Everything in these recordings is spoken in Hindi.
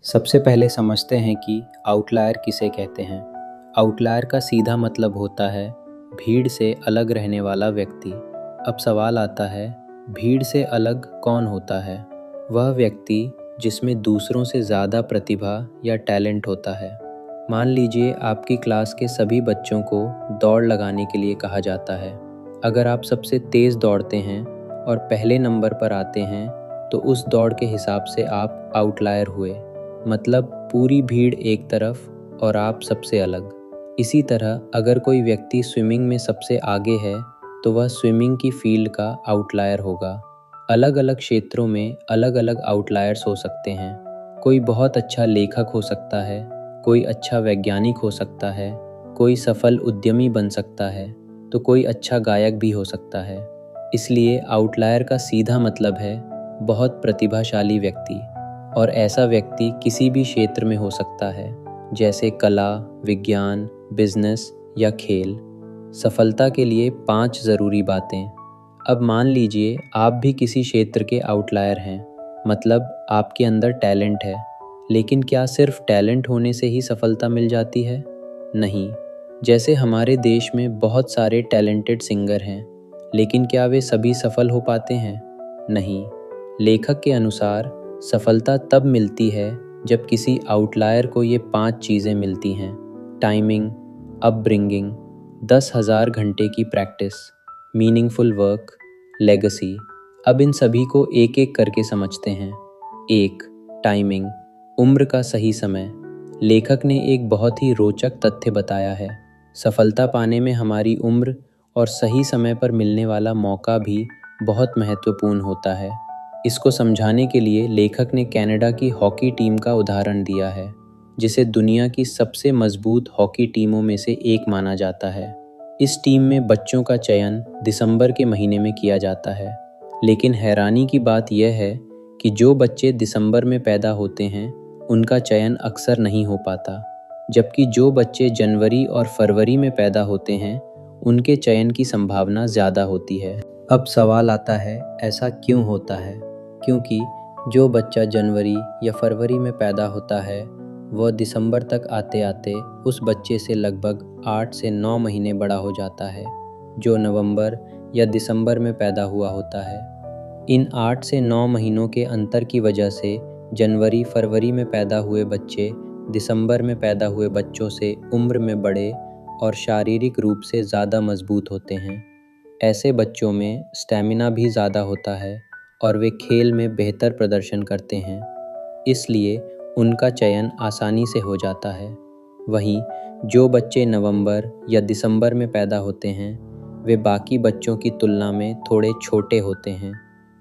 सबसे पहले समझते हैं कि आउटलायर किसे कहते हैं। आउटलायर का सीधा मतलब होता है भीड़ से अलग रहने वाला व्यक्ति। अब सवाल आता है, भीड़ से अलग कौन होता है? वह व्यक्ति जिसमें दूसरों से ज़्यादा प्रतिभा या टैलेंट होता है। मान लीजिए आपकी क्लास के सभी बच्चों को दौड़ लगाने के लिए कहा जाता है। अगर आप सबसे तेज़ दौड़ते हैं और पहले नंबर पर आते हैं तो उस दौड़ के हिसाब से आप आउटलायर हुए, मतलब पूरी भीड़ एक तरफ और आप सबसे अलग। इसी तरह अगर कोई व्यक्ति स्विमिंग में सबसे आगे है तो वह स्विमिंग की फील्ड का आउटलायर होगा। अलग अलग क्षेत्रों में अलग अलग आउटलायर्स हो सकते हैं। कोई बहुत अच्छा लेखक हो सकता है, कोई अच्छा वैज्ञानिक हो सकता है, कोई सफल उद्यमी बन सकता है, तो कोई अच्छा गायक भी हो सकता है। इसलिए आउटलायर का सीधा मतलब है बहुत प्रतिभाशाली व्यक्ति, और ऐसा व्यक्ति किसी भी क्षेत्र में हो सकता है, जैसे कला, विज्ञान, बिजनेस या खेल। सफलता के लिए 5 ज़रूरी बातें। अब मान लीजिए आप भी किसी क्षेत्र के आउटलायर हैं, मतलब आपके अंदर टैलेंट है। लेकिन क्या सिर्फ टैलेंट होने से ही सफलता मिल जाती है? नहीं। जैसे हमारे देश में बहुत सारे टैलेंटेड सिंगर हैं, लेकिन क्या वे सभी सफल हो पाते हैं? नहीं। लेखक के अनुसार सफलता तब मिलती है जब किसी आउटलायर को ये 5 चीज़ें मिलती हैं: टाइमिंग, अपब्रिंगिंग, 10,000 घंटे की प्रैक्टिस, मीनिंगफुल वर्क, लेगेसी। अब इन सभी को एक एक करके समझते हैं। 1. टाइमिंग, उम्र का सही समय। लेखक ने एक बहुत ही रोचक तथ्य बताया है। सफलता पाने में हमारी उम्र और सही समय पर मिलने वाला मौका भी बहुत महत्वपूर्ण होता है। इसको समझाने के लिए लेखक ने कनाडा की हॉकी टीम का उदाहरण दिया है, जिसे दुनिया की सबसे मजबूत हॉकी टीमों में से एक माना जाता है। इस टीम में बच्चों का चयन दिसंबर के महीने में किया जाता है, लेकिन हैरानी की बात यह है कि जो बच्चे दिसंबर में पैदा होते हैं उनका चयन अक्सर नहीं हो पाता, जबकि जो बच्चे जनवरी और फरवरी में पैदा होते हैं उनके चयन की संभावना ज़्यादा होती है। अब सवाल आता है, ऐसा क्यों होता है? क्योंकि जो बच्चा जनवरी या फरवरी में पैदा होता है वह दिसंबर तक आते आते उस बच्चे से लगभग 8 से 9 महीने बड़ा हो जाता है, जो नवंबर या दिसंबर में पैदा हुआ होता है। इन 8 से 9 महीनों के अंतर की वजह से जनवरी फरवरी में पैदा हुए बच्चे दिसंबर में पैदा हुए बच्चों से उम्र में बड़े और शारीरिक रूप से ज़्यादा मजबूत होते हैं। ऐसे बच्चों में स्टैमिना भी ज़्यादा होता है और वे खेल में बेहतर प्रदर्शन करते हैं, इसलिए उनका चयन आसानी से हो जाता है। वहीं जो बच्चे नवंबर या दिसंबर में पैदा होते हैं वे बाकी बच्चों की तुलना में थोड़े छोटे होते हैं।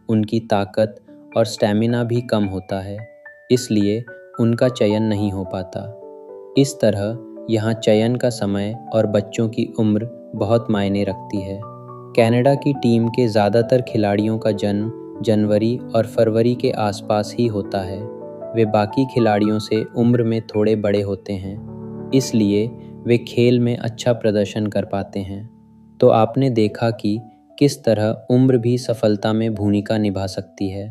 उनकी ताकत और स्टैमिना भी कम होता है, इसलिए उनका चयन नहीं हो पाता। इस तरह यहाँ चयन का समय और बच्चों की उम्र बहुत मायने रखती है। कनाडा की टीम के ज़्यादातर खिलाड़ियों का जन्म जनवरी और फरवरी के आसपास ही होता है। वे बाकी खिलाड़ियों से उम्र में थोड़े बड़े होते हैं, इसलिए वे खेल में अच्छा प्रदर्शन कर पाते हैं। तो आपने देखा कि किस तरह उम्र भी सफलता में भूमिका निभा सकती है।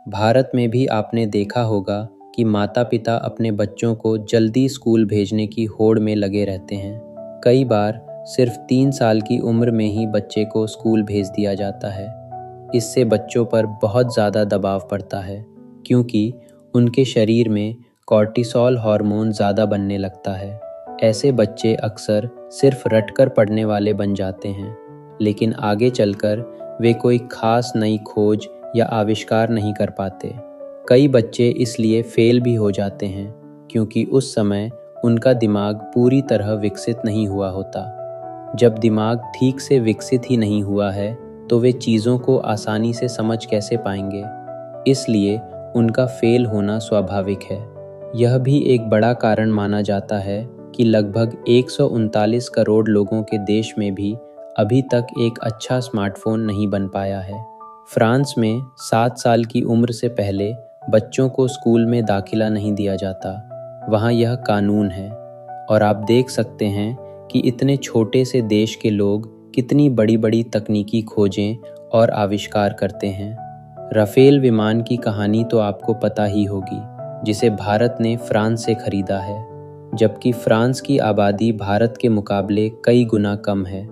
भारत में भी आपने देखा होगा कि माता पिता अपने बच्चों को जल्दी स्कूल भेजने की होड़ में लगे रहते हैं। कई बार सिर्फ 3 साल की उम्र में ही बच्चे को स्कूल भेज दिया जाता है। इससे बच्चों पर बहुत ज़्यादा दबाव पड़ता है, क्योंकि उनके शरीर में कॉर्टिसोल हार्मोन ज़्यादा बनने लगता है। ऐसे बच्चे अक्सर सिर्फ रटकर पढ़ने वाले बन जाते हैं, लेकिन आगे चलकर वे कोई खास नई खोज या आविष्कार नहीं कर पाते। कई बच्चे इसलिए फेल भी हो जाते हैं, क्योंकि उस समय उनका दिमाग पूरी तरह विकसित नहीं हुआ होता। जब दिमाग ठीक से विकसित ही नहीं हुआ है तो वे चीज़ों को आसानी से समझ कैसे पाएंगे? इसलिए उनका फेल होना स्वाभाविक है। यह भी एक बड़ा कारण माना जाता है कि लगभग 139 करोड़ लोगों के देश में भी अभी तक एक अच्छा स्मार्टफोन नहीं बन पाया है। फ्रांस में 7 साल की उम्र से पहले बच्चों को स्कूल में दाखिला नहीं दिया जाता। वहाँ यह कानून है, और आप देख सकते हैं कि इतने छोटे से देश के लोग कितनी बड़ी बड़ी तकनीकी खोजें और आविष्कार करते हैं। राफेल विमान की कहानी तो आपको पता ही होगी। जिसे भारत ने फ्रांस से खरीदा है, जबकि फ्रांस की आबादी भारत के मुकाबले कई गुना कम है।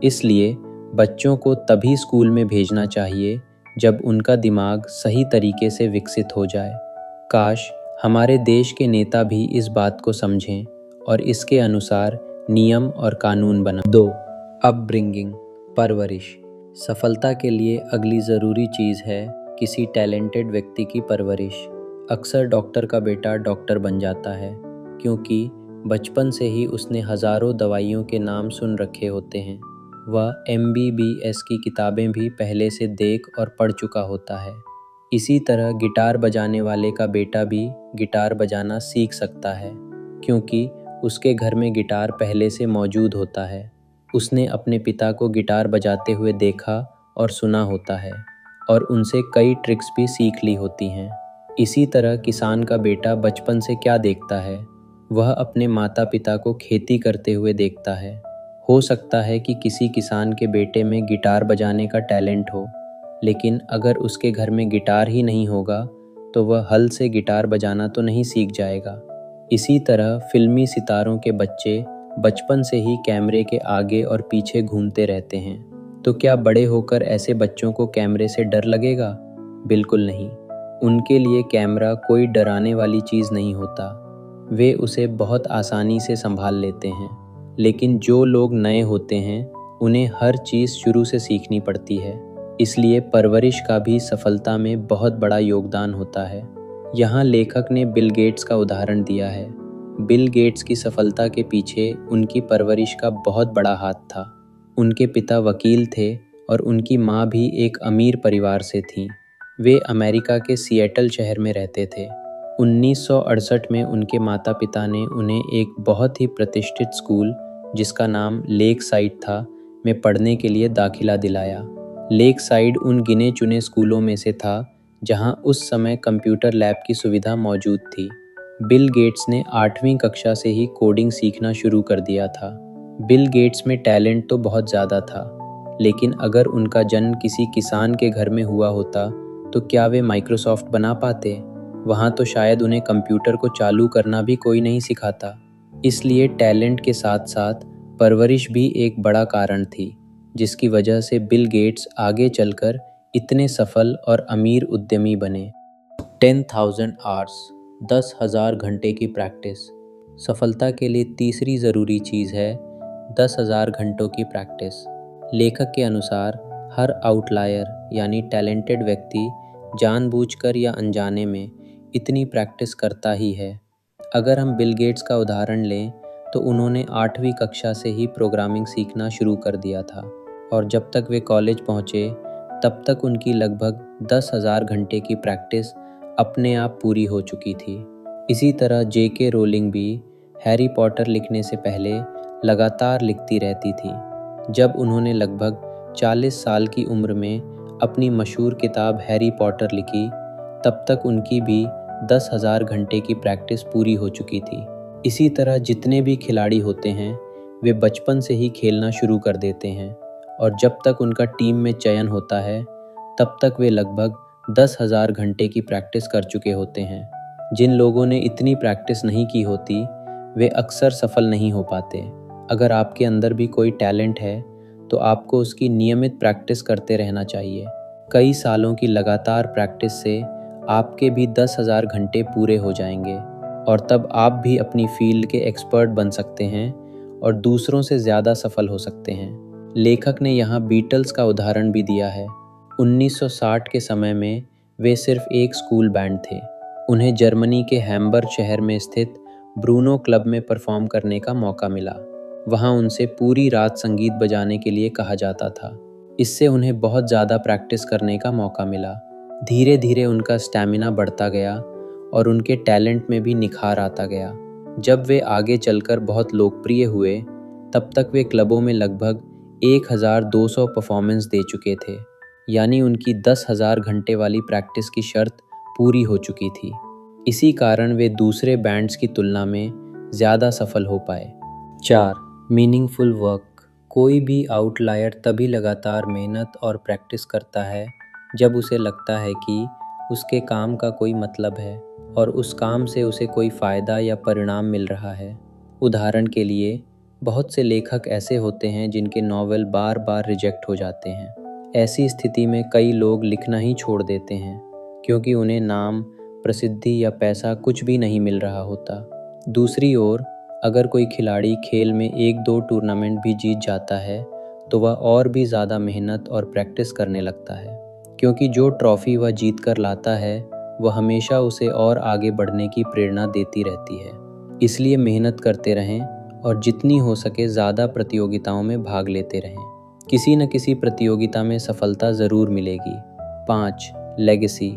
इसलिए बच्चों को तभी स्कूल में भेजना चाहिए जब उनका दिमाग सही तरीके से विकसित हो जाए। काश हमारे देश के नेता भी इस बात को समझें और इसके अनुसार नियम और कानून बना। 2. अपब्रिंगिंग, परवरिश। सफलता के लिए अगली ज़रूरी चीज़ है किसी टैलेंटेड व्यक्ति की परवरिश। अक्सर डॉक्टर का बेटा डॉक्टर बन जाता है क्योंकि बचपन से ही उसने हज़ारों दवाइयों के नाम सुन रखे होते हैं। वह MBBS की किताबें भी पहले से देख और पढ़ चुका होता है। इसी तरह गिटार बजाने वाले का बेटा भी गिटार बजाना सीख सकता है क्योंकि उसके घर में गिटार पहले से मौजूद होता है। उसने अपने पिता को गिटार बजाते हुए देखा और सुना होता है और उनसे कई ट्रिक्स भी सीख ली होती हैं। इसी तरह किसान का बेटा बचपन से क्या देखता है? वह अपने माता पिता को खेती करते हुए देखता है। हो सकता है कि किसी किसान के बेटे में गिटार बजाने का टैलेंट हो, लेकिन अगर उसके घर में गिटार ही नहीं होगा तो वह हल से गिटार बजाना तो नहीं सीख जाएगा। इसी तरह फिल्मी सितारों के बच्चे बचपन से ही कैमरे के आगे और पीछे घूमते रहते हैं। तो क्या बड़े होकर ऐसे बच्चों को कैमरे से डर लगेगा? बिल्कुल नहीं। उनके लिए कैमरा कोई डराने वाली चीज़ नहीं होता। वे उसे बहुत आसानी से संभाल लेते हैं। लेकिन जो लोग नए होते हैं उन्हें हर चीज़ शुरू से सीखनी पड़ती है। इसलिए परवरिश का भी सफलता में बहुत बड़ा योगदान होता है। यहाँ लेखक ने बिल गेट्स का उदाहरण दिया है। बिल गेट्स की सफलता के पीछे उनकी परवरिश का बहुत बड़ा हाथ था। उनके पिता वकील थे और उनकी माँ भी एक अमीर परिवार से थीं। वे अमेरिका के सिएटल शहर में रहते थे। 1968 में उनके माता पिता ने उन्हें एक बहुत ही प्रतिष्ठित स्कूल, जिसका नाम लेक साइड था, में पढ़ने के लिए दाखिला दिलाया। लेक साइड उन गिने चुने स्कूलों में से था जहां उस समय कंप्यूटर लैब की सुविधा मौजूद थी। बिल गेट्स ने 8वीं कक्षा से ही कोडिंग सीखना शुरू कर दिया था। बिल गेट्स में टैलेंट तो बहुत ज़्यादा था, लेकिन अगर उनका जन्म किसी किसान के घर में हुआ होता तो क्या वे माइक्रोसॉफ्ट बना पाते? वहाँ तो शायद उन्हें कंप्यूटर को चालू करना भी कोई नहीं सिखाता। इसलिए टैलेंट के साथ साथ परवरिश भी एक बड़ा कारण थी, जिसकी वजह से बिल गेट्स आगे चलकर इतने सफल और अमीर उद्यमी बने। 10,000 आवर्स, 10,000 घंटे की प्रैक्टिस। सफलता के लिए तीसरी ज़रूरी चीज़ है 10,000 घंटों की प्रैक्टिस। लेखक के अनुसार हर आउटलायर यानी टैलेंटेड व्यक्ति जानबूझकर या अनजाने में इतनी प्रैक्टिस करता ही है। अगर हम बिल गेट्स का उदाहरण लें तो उन्होंने 8वीं कक्षा से ही प्रोग्रामिंग सीखना शुरू कर दिया था और जब तक वे कॉलेज पहुँचे तब तक उनकी लगभग 10,000 घंटे की प्रैक्टिस अपने आप पूरी हो चुकी थी। इसी तरह J.K. रोलिंग भी हैरी पॉटर लिखने से पहले लगातार लिखती रहती थी। जब उन्होंने लगभग 40 साल की उम्र में अपनी मशहूर किताब हैरी पॉटर लिखी, तब तक उनकी भी 10,000 घंटे की प्रैक्टिस पूरी हो चुकी थी। इसी तरह जितने भी खिलाड़ी होते हैं वे बचपन से ही खेलना शुरू कर देते हैं और जब तक उनका टीम में चयन होता है तब तक वे लगभग 10,000 घंटे की प्रैक्टिस कर चुके होते हैं। जिन लोगों ने इतनी प्रैक्टिस नहीं की होती वे अक्सर सफल नहीं हो पाते। अगर आपके अंदर भी कोई टैलेंट है तो आपको उसकी नियमित प्रैक्टिस करते रहना चाहिए। कई सालों की लगातार प्रैक्टिस से आपके भी 10,000 घंटे पूरे हो जाएंगे और तब आप भी अपनी फील्ड के एक्सपर्ट बन सकते हैं और दूसरों से ज़्यादा सफल हो सकते हैं। लेखक ने यहाँ बीटल्स का उदाहरण भी दिया है। 1960 के समय में वे सिर्फ एक स्कूल बैंड थे। उन्हें जर्मनी के हैम्बर्ग शहर में स्थित ब्रूनो क्लब में परफॉर्म करने का मौका मिला। वहाँ उनसे पूरी रात संगीत बजाने के लिए कहा जाता था। इससे उन्हें बहुत ज़्यादा प्रैक्टिस करने का मौका मिला। धीरे धीरे उनका स्टैमिना बढ़ता गया और उनके टैलेंट में भी निखार आता गया। जब वे आगे चलकर बहुत लोकप्रिय हुए तब तक वे क्लबों में लगभग 1,200 परफॉर्मेंस दे चुके थे, यानी उनकी 10,000 घंटे वाली प्रैक्टिस की शर्त पूरी हो चुकी थी। इसी कारण वे दूसरे बैंड्स की तुलना में ज़्यादा सफल हो पाए। 4. Meaningful work. कोई भी आउटलायर तभी लगातार मेहनत और प्रैक्टिस करता है जब उसे लगता है कि उसके काम का कोई मतलब है और उस काम से उसे कोई फ़ायदा या परिणाम मिल रहा है। उदाहरण के लिए, बहुत से लेखक ऐसे होते हैं जिनके नॉवेल बार बार रिजेक्ट हो जाते हैं। ऐसी स्थिति में कई लोग लिखना ही छोड़ देते हैं क्योंकि उन्हें नाम, प्रसिद्धि या पैसा कुछ भी नहीं मिल रहा होता। दूसरी ओर, अगर कोई खिलाड़ी खेल में 1-2 टूर्नामेंट भी जीत जाता है तो वह और भी ज़्यादा मेहनत और प्रैक्टिस करने लगता है, क्योंकि जो ट्रॉफ़ी वह जीत कर लाता है वह हमेशा उसे और आगे बढ़ने की प्रेरणा देती रहती है। इसलिए मेहनत करते रहें और जितनी हो सके ज़्यादा प्रतियोगिताओं में भाग लेते रहें। किसी न किसी प्रतियोगिता में सफलता ज़रूर मिलेगी। 5. लेगेसी।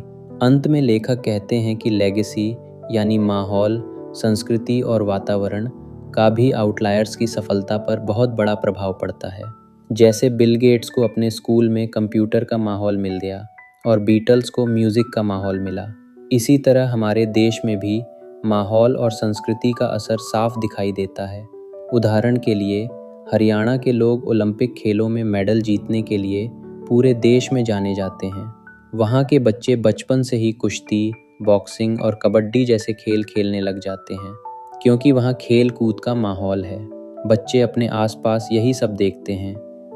अंत में लेखक कहते हैं कि लेगेसी यानी माहौल, संस्कृति और वातावरण का भी आउटलायर्स की सफलता पर बहुत बड़ा प्रभाव पड़ता है। जैसे बिल गेट्स को अपने स्कूल में कंप्यूटर का माहौल मिल गया और बीटल्स को म्यूज़िक का माहौल मिला। इसी तरह हमारे देश में भी माहौल और संस्कृति का असर साफ दिखाई देता है। उदाहरण के लिए, हरियाणा के लोग ओलंपिक खेलों में मेडल जीतने के लिए पूरे देश में जाने जाते हैं। वहाँ के बच्चे बचपन से ही कुश्ती, बॉक्सिंग और कबड्डी जैसे खेल खेलने लग जाते हैं, क्योंकि वहाँ खेल कूद का माहौल है। बच्चे अपने आसपास यही सब देखते हैं,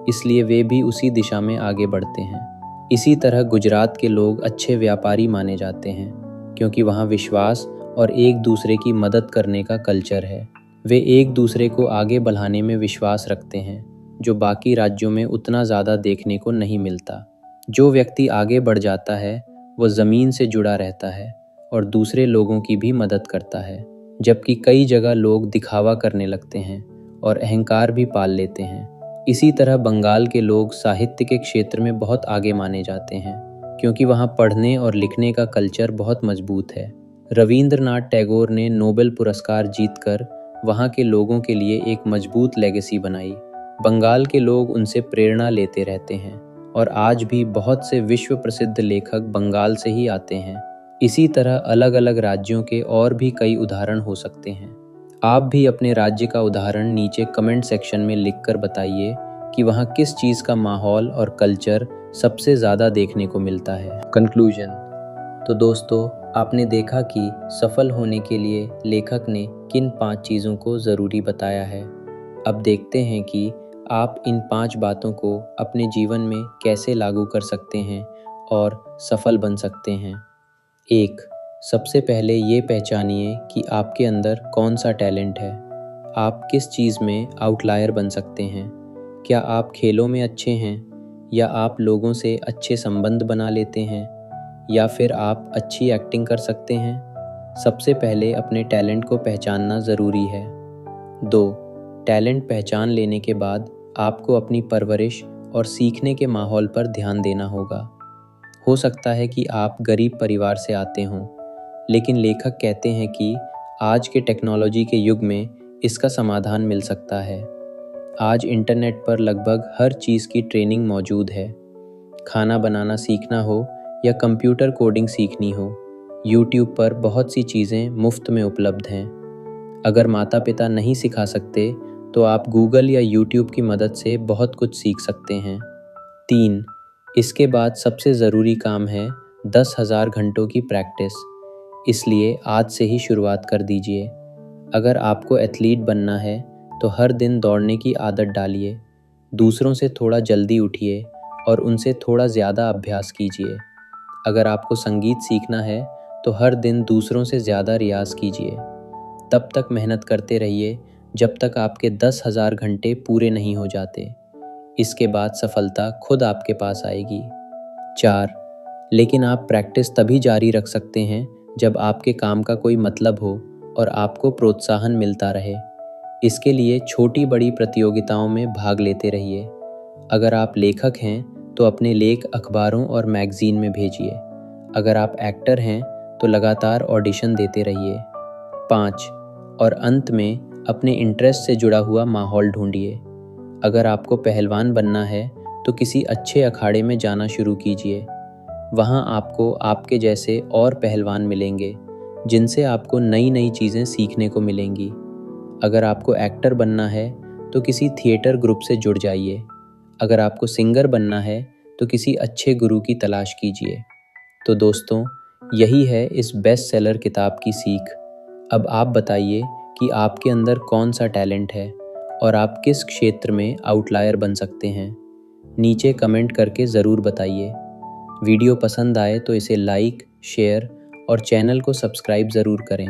इसलिए वे भी उसी दिशा में आगे बढ़ते हैं। इसी तरह गुजरात के लोग अच्छे व्यापारी माने जाते हैं, क्योंकि वहाँ विश्वास और एक दूसरे की मदद करने का कल्चर है। वे एक दूसरे को आगे बढ़ाने में विश्वास रखते हैं, जो बाकी राज्यों में उतना ज़्यादा देखने को नहीं मिलता। जो व्यक्ति आगे बढ़ जाता है वो ज़मीन से जुड़ा रहता है और दूसरे लोगों की भी मदद करता है, जबकि कई जगह लोग दिखावा करने लगते हैं और अहंकार भी पाल लेते हैं। इसी तरह बंगाल के लोग साहित्य के क्षेत्र में बहुत आगे माने जाते हैं, क्योंकि वहाँ पढ़ने और लिखने का कल्चर बहुत मजबूत है। रविंद्रनाथ टैगोर ने नोबेल पुरस्कार जीतकर वहाँ के लोगों के लिए एक मजबूत लेगेसी बनाई। बंगाल के लोग उनसे प्रेरणा लेते रहते हैं और आज भी बहुत से विश्व प्रसिद्ध लेखक बंगाल से ही आते हैं। इसी तरह अलग अलग राज्यों के और भी कई उदाहरण हो सकते हैं। आप भी अपने राज्य का उदाहरण नीचे कमेंट सेक्शन में लिखकर बताइए कि वहाँ किस चीज़ का माहौल और कल्चर सबसे ज़्यादा देखने को मिलता है। कंक्लूजन। तो दोस्तों, आपने देखा कि सफल होने के लिए लेखक ने किन 5 चीज़ों को ज़रूरी बताया है। अब देखते हैं कि आप इन 5 बातों को अपने जीवन में कैसे लागू कर सकते हैं और सफल बन सकते हैं। 1. सबसे पहले ये पहचानिए कि आपके अंदर कौन सा टैलेंट है। आप किस चीज़ में आउटलायर बन सकते हैं। क्या आप खेलों में अच्छे हैं, या आप लोगों से अच्छे संबंध बना लेते हैं, या फिर आप अच्छी एक्टिंग कर सकते हैं। सबसे पहले अपने टैलेंट को पहचानना ज़रूरी है। 2. टैलेंट पहचान लेने के बाद आपको अपनी परवरिश और सीखने के माहौल पर ध्यान देना होगा। हो सकता है कि आप गरीब परिवार से आते हों, लेकिन लेखक कहते हैं कि आज के टेक्नोलॉजी के युग में इसका समाधान मिल सकता है। आज इंटरनेट पर लगभग हर चीज़ की ट्रेनिंग मौजूद है। खाना बनाना सीखना हो या कंप्यूटर कोडिंग सीखनी हो, यूट्यूब पर बहुत सी चीज़ें मुफ्त में उपलब्ध हैं। अगर माता पिता नहीं सिखा सकते तो आप गूगल या यूट्यूब की मदद से बहुत कुछ सीख सकते हैं। 3. इसके बाद सबसे ज़रूरी काम है 10,000 घंटों की प्रैक्टिस। इसलिए आज से ही शुरुआत कर दीजिए। अगर आपको एथलीट बनना है तो हर दिन दौड़ने की आदत डालिए। दूसरों से थोड़ा जल्दी उठिए और उनसे थोड़ा ज़्यादा अभ्यास कीजिए। अगर आपको संगीत सीखना है तो हर दिन दूसरों से ज़्यादा रियाज़ कीजिए। तब तक मेहनत करते रहिए जब तक आपके 10,000 घंटे पूरे नहीं हो जाते। इसके बाद सफलता खुद आपके पास आएगी। 4. लेकिन आप प्रैक्टिस तभी जारी रख सकते हैं जब आपके काम का कोई मतलब हो और आपको प्रोत्साहन मिलता रहे। इसके लिए छोटी बड़ी प्रतियोगिताओं में भाग लेते रहिए। अगर आप लेखक हैं तो अपने लेख अखबारों और मैगज़ीन में भेजिए। अगर आप एक्टर हैं तो लगातार ऑडिशन देते रहिए। 5. और अंत में अपने इंटरेस्ट से जुड़ा हुआ माहौल ढूंढिए। अगर आपको पहलवान बनना है तो किसी अच्छे अखाड़े में जाना शुरू कीजिए। वहाँ आपको आपके जैसे और पहलवान मिलेंगे, जिनसे आपको नई नई चीज़ें सीखने को मिलेंगी। अगर आपको एक्टर बनना है तो किसी थिएटर ग्रुप से जुड़ जाइए। अगर आपको सिंगर बनना है तो किसी अच्छे गुरु की तलाश कीजिए। तो दोस्तों, यही है इस बेस्ट सेलर किताब की सीख। अब आप बताइए कि आपके अंदर कौन सा टैलेंट है और आप किस क्षेत्र में आउटलायर बन सकते हैं। नीचे कमेंट करके ज़रूर बताइए। वीडियो पसंद आए तो इसे लाइक, शेयर और चैनल को सब्सक्राइब ज़रूर करें।